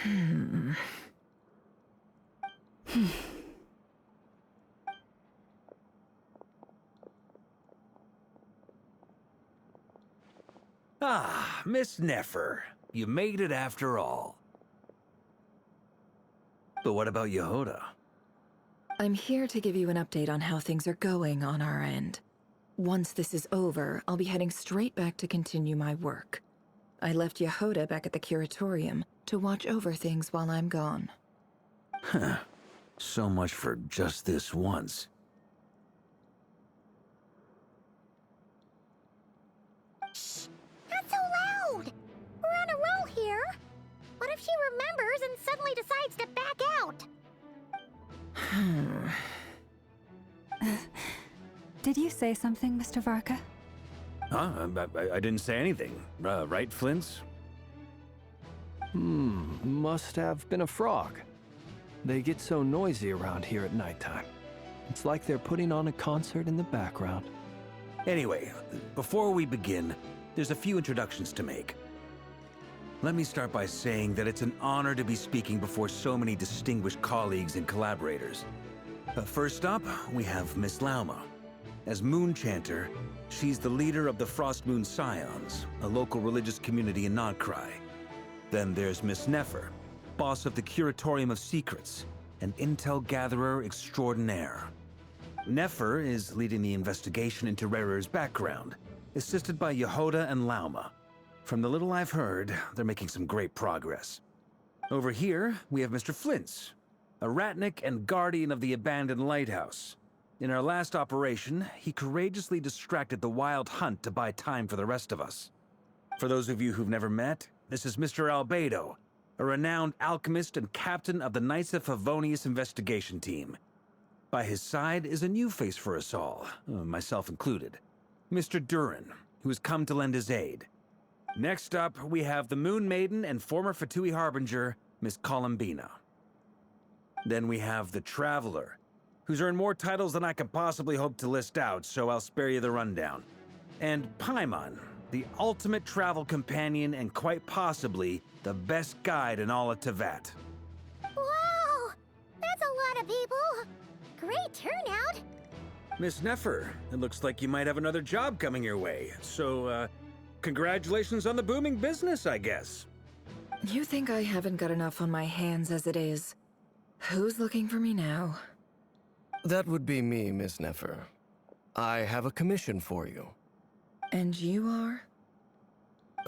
Hmm. Ah, Miss Nefer. You made it after all. But what about Yehoda? I'm here to give you an update on how things are going on our end. Once this is over, I'll be heading straight back to continue my work. I left Yehoda back at the curatorium to watch over things while I'm gone. Huh. So much for just this once. Shh! Not so loud! We're on a roll here! What if she remembers and suddenly decides to back out? Did you say something, Mr. Varka? Huh? I didn't say anything. Right, Flint's? Must have been a frog. They get so noisy around here at nighttime. It's like they're putting on a concert in the background. Anyway, before we begin, there's a few introductions to make. Let me start by saying that it's an honor to be speaking before so many distinguished colleagues and collaborators. First up, we have Miss Lauma. As Moon Chanter, she's the leader of the Frost Moon Scions, a local religious community in Nodcry. Then there's Miss Nefer, boss of the Curatorium of Secrets, an intel gatherer extraordinaire. Nefer is leading the investigation into Rerir's background, assisted by Yehoda and Lauma. From the little I've heard, they're making some great progress. Over here, we have Mr. Flint's, a ratnik and guardian of the abandoned lighthouse. In our last operation, he courageously distracted the wild hunt to buy time for the rest of us. For those of you who've never met, this is Mr. Albedo, a renowned alchemist and captain of the Knights of Favonius investigation team. By his side is a new face for us all, myself included, Mr. Durin, who has come to lend his aid. Next up, we have the Moon Maiden and former Fatui Harbinger, Miss Columbina. Then we have the Traveler, who's earned more titles than I could possibly hope to list out, so I'll spare you the rundown. And Paimon, the ultimate travel companion and quite possibly the best guide in all of Tevat. Wow! That's a lot of people! Great turnout! Miss Nefer, it looks like you might have another job coming your way, so, congratulations on the booming business, I guess. You think I haven't got enough on my hands as it is? Who's looking for me now? That would be me, Miss Nefer. I have a commission for you. And you are?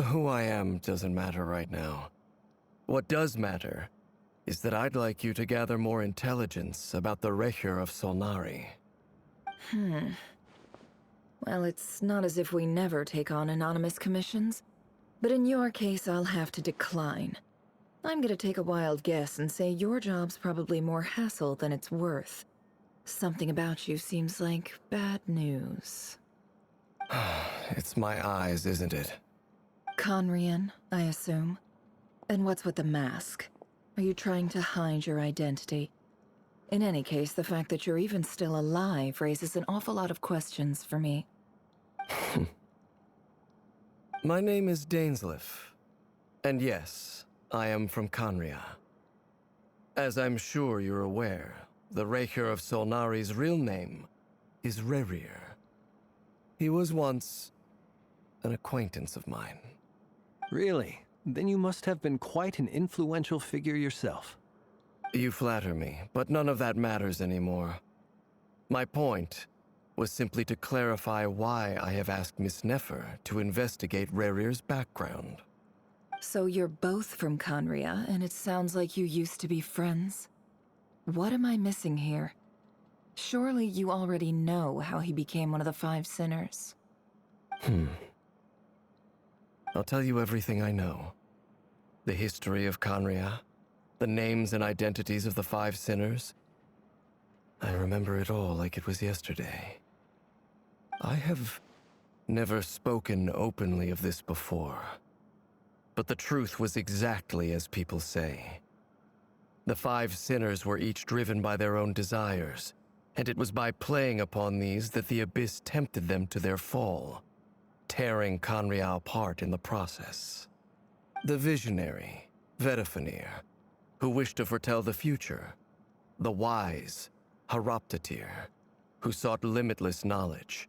Who I am doesn't matter right now. What does matter is that I'd like you to gather more intelligence about the Rerir of Solnari. Well, it's not as if we never take on anonymous commissions, but in your case, I'll have to decline. I'm gonna take a wild guess and say your job's probably more hassle than it's worth. Something about you seems like bad news. It's my eyes, isn't it? Conrian, I assume. And what's with the mask? Are you trying to hide your identity? In any case, the fact that you're even still alive raises an awful lot of questions for me. My name is Dainsleif. And yes, I am from Conria. As I'm sure you're aware, the Rerir of Solnari's real name is Rerir. He was once an acquaintance of mine. Really? Then you must have been quite an influential figure yourself. You flatter me, but none of that matters anymore. My point was simply to clarify why I have asked Miss Nefer to investigate Rerir's background. So you're both from Conria, and it sounds like you used to be friends? What am I missing here? Surely you already know how he became one of the Five Sinners. I'll tell you everything I know. The history of Conria, the names and identities of the Five Sinners. I remember it all like it was yesterday. I have never spoken openly of this before. But the truth was exactly as people say. The Five Sinners were each driven by their own desires, and it was by playing upon these that the Abyss tempted them to their fall, tearing Conria apart in the process. The visionary, Vedafinir, who wish to foretell the future. The wise, Horoptatir, who sought limitless knowledge.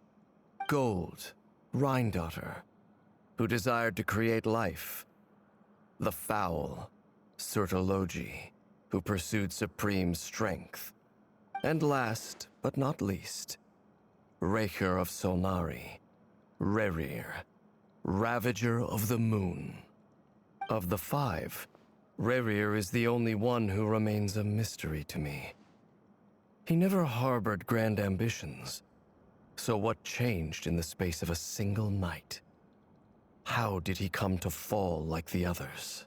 Gold, Rhine-daughter, who desired to create life. The foul, Sertologi, who pursued supreme strength. And last, but not least, Rerir of Solnari, Rerir, Ravager of the Moon. Of the five, Rerir is the only one who remains a mystery to me. He never harbored grand ambitions, so what changed in the space of a single night? How did he come to fall like the others?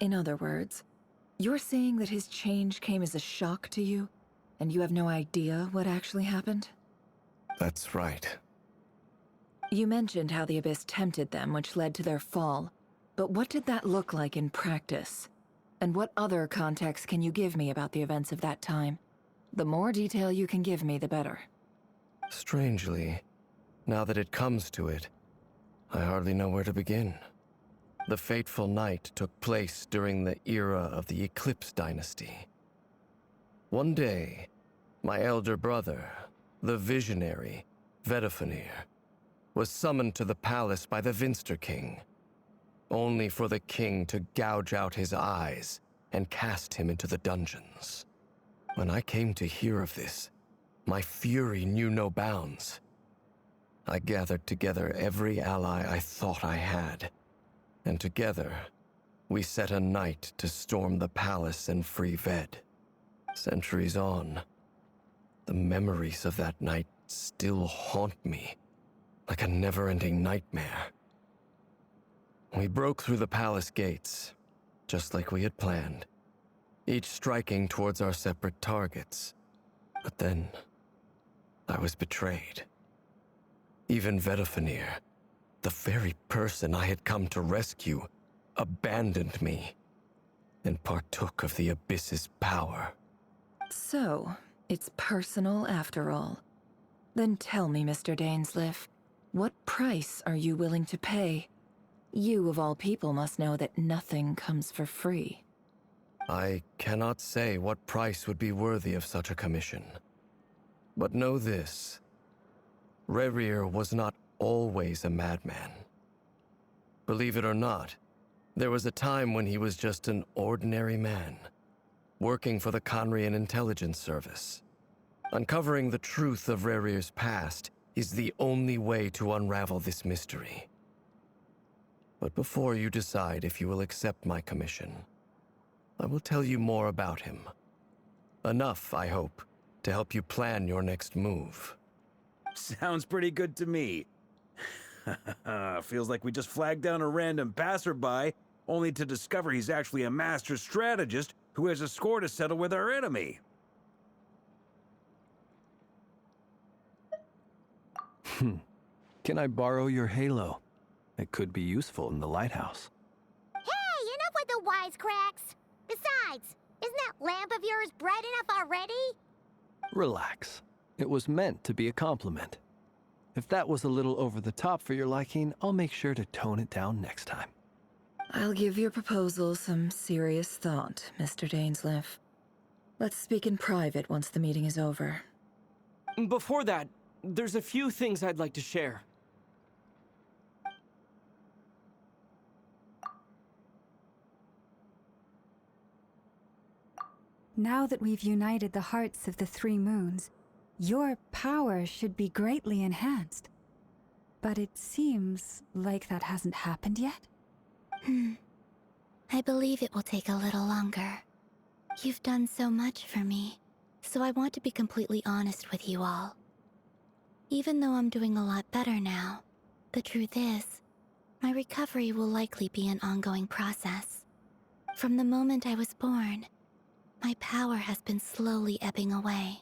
In other words, you're saying that his change came as a shock to you, and you have no idea what actually happened? That's right. You mentioned how the Abyss tempted them, which led to their fall. But what did that look like in practice? And what other context can you give me about the events of that time? The more detail you can give me, the better. Strangely, now that it comes to it, I hardly know where to begin. The fateful night took place during the era of the Eclipse Dynasty. One day, my elder brother, the visionary, Vedafenir, was summoned to the palace by the Vinster King, only for the king to gouge out his eyes and cast him into the dungeons. When I came to hear of this, my fury knew no bounds. I gathered together every ally I thought I had, and together, we set a night to storm the palace and free Ved. Centuries on, the memories of that night still haunt me, like a never-ending nightmare. We broke through the palace gates, just like we had planned, each striking towards our separate targets. But then, I was betrayed. Even Vedafenir, the very person I had come to rescue, abandoned me and partook of the Abyss's power. So, it's personal after all. Then tell me, Mr. Dainsleif, what price are you willing to pay? You, of all people, must know that nothing comes for free. I cannot say what price would be worthy of such a commission. But know this. Rerir was not always a madman. Believe it or not, there was a time when he was just an ordinary man, working for the Conrian Intelligence Service. Uncovering the truth of Rerir's past is the only way to unravel this mystery. But before you decide if you will accept my commission, I will tell you more about him. Enough, I hope, to help you plan your next move. Sounds pretty good to me. Feels like we just flagged down a random passerby, only to discover he's actually a master strategist who has a score to settle with our enemy. Can I borrow your halo? It could be useful in the lighthouse. Hey, enough with the wisecracks! Besides, isn't that lamp of yours bright enough already? Relax. It was meant to be a compliment. If that was a little over the top for your liking, I'll make sure to tone it down next time. I'll give your proposal some serious thought, Mr. Dainsleif. Let's speak in private once the meeting is over. Before that, there's a few things I'd like to share. Now that we've united the hearts of the three moons, your power should be greatly enhanced. But it seems like that hasn't happened yet? I believe it will take a little longer. You've done so much for me, so I want to be completely honest with you all. Even though I'm doing a lot better now, the truth is, my recovery will likely be an ongoing process. From the moment I was born, my power has been slowly ebbing away.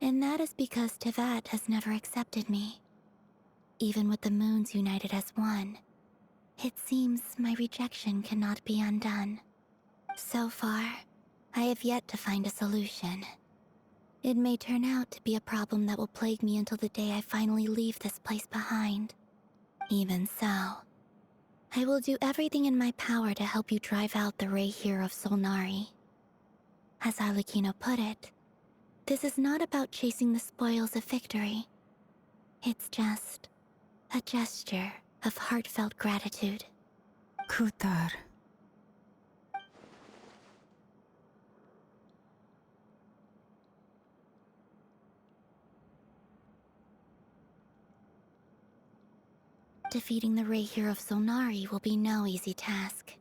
And that is because Tevat has never accepted me. Even with the moons united as one, it seems my rejection cannot be undone. So far, I have yet to find a solution. It may turn out to be a problem that will plague me until the day I finally leave this place behind. Even so, I will do everything in my power to help you drive out the Rerir of Solnari. As Arlecchino put it, this is not about chasing the spoils of victory. It's just a gesture of heartfelt gratitude. Kutar. Defeating the Rerir of Solnari will be no easy task.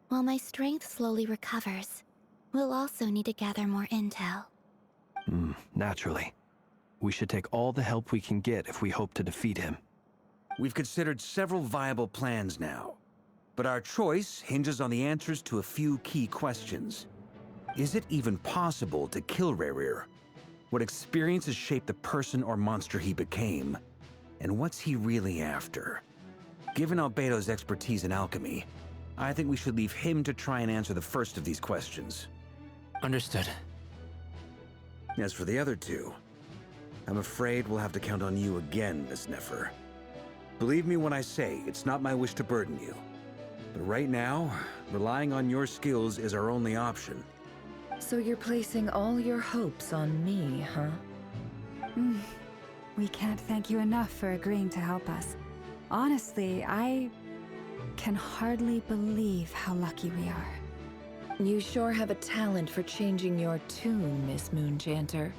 While my strength slowly recovers, we'll also need to gather more intel. Naturally. We should take all the help we can get if we hope to defeat him. We've considered several viable plans now, but our choice hinges on the answers to a few key questions. Is it even possible to kill Rerir? What experiences shaped the person or monster he became? And what's he really after? Given Albedo's expertise in alchemy, I think we should leave him to try and answer the first of these questions. Understood. As for the other two, I'm afraid we'll have to count on you again, Miss Nefer. Believe me when I say it's not my wish to burden you. But right now, relying on your skills is our only option. So you're placing all your hopes on me, huh? We can't thank you enough for agreeing to help us. Honestly, I can hardly believe how lucky we are. You sure have a talent for changing your tune, Miss Moonchanter.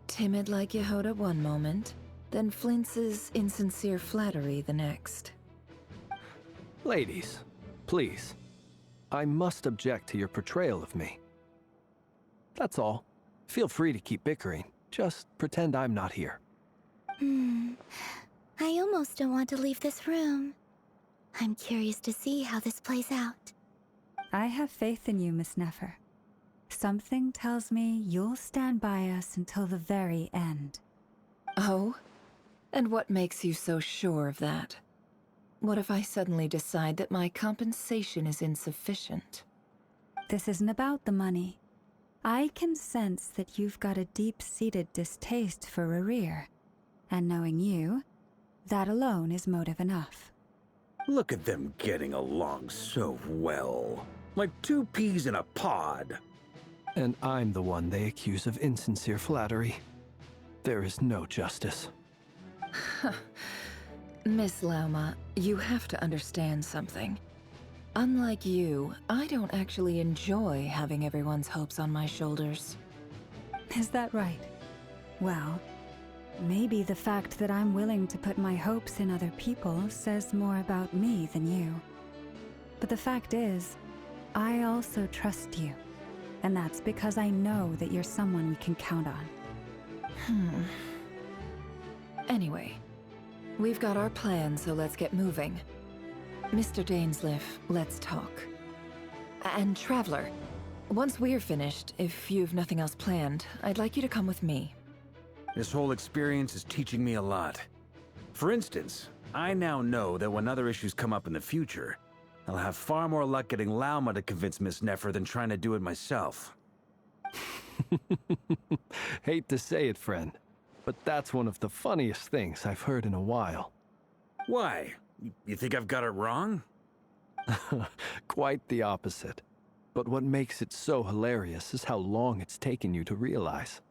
Timid like Yehoda one moment, then flinches insincere flattery the next. Ladies, please. I must object to your portrayal of me. That's all. Feel free to keep bickering. Just pretend I'm not here. I almost don't want to leave this room. I'm curious to see how this plays out. I have faith in you, Miss Nefer. Something tells me you'll stand by us until the very end. Oh? And what makes you so sure of that? What if I suddenly decide that my compensation is insufficient? This isn't about the money. I can sense that you've got a deep-seated distaste for Rerir. And knowing you, that alone is motive enough. Look at them getting along so well. Like two peas in a pod. And I'm the one they accuse of insincere flattery. There is no justice. Miss Lauma, you have to understand something. Unlike you, I don't actually enjoy having everyone's hopes on my shoulders. Is that right? Well, maybe the fact that I'm willing to put my hopes in other people says more about me than you. But the fact is, I also trust you. And that's because I know that you're someone we can count on. Anyway, we've got our plan, so let's get moving. Mr. Dainsleif, let's talk. And Traveler, once we're finished, if you've nothing else planned, I'd like you to come with me. This whole experience is teaching me a lot. For instance, I now know that when other issues come up in the future, I'll have far more luck getting Lauma to convince Miss Nefer than trying to do it myself. Hate to say it, friend, but that's one of the funniest things I've heard in a while. Why? You think I've got it wrong? Quite the opposite. But what makes it so hilarious is how long it's taken you to realize.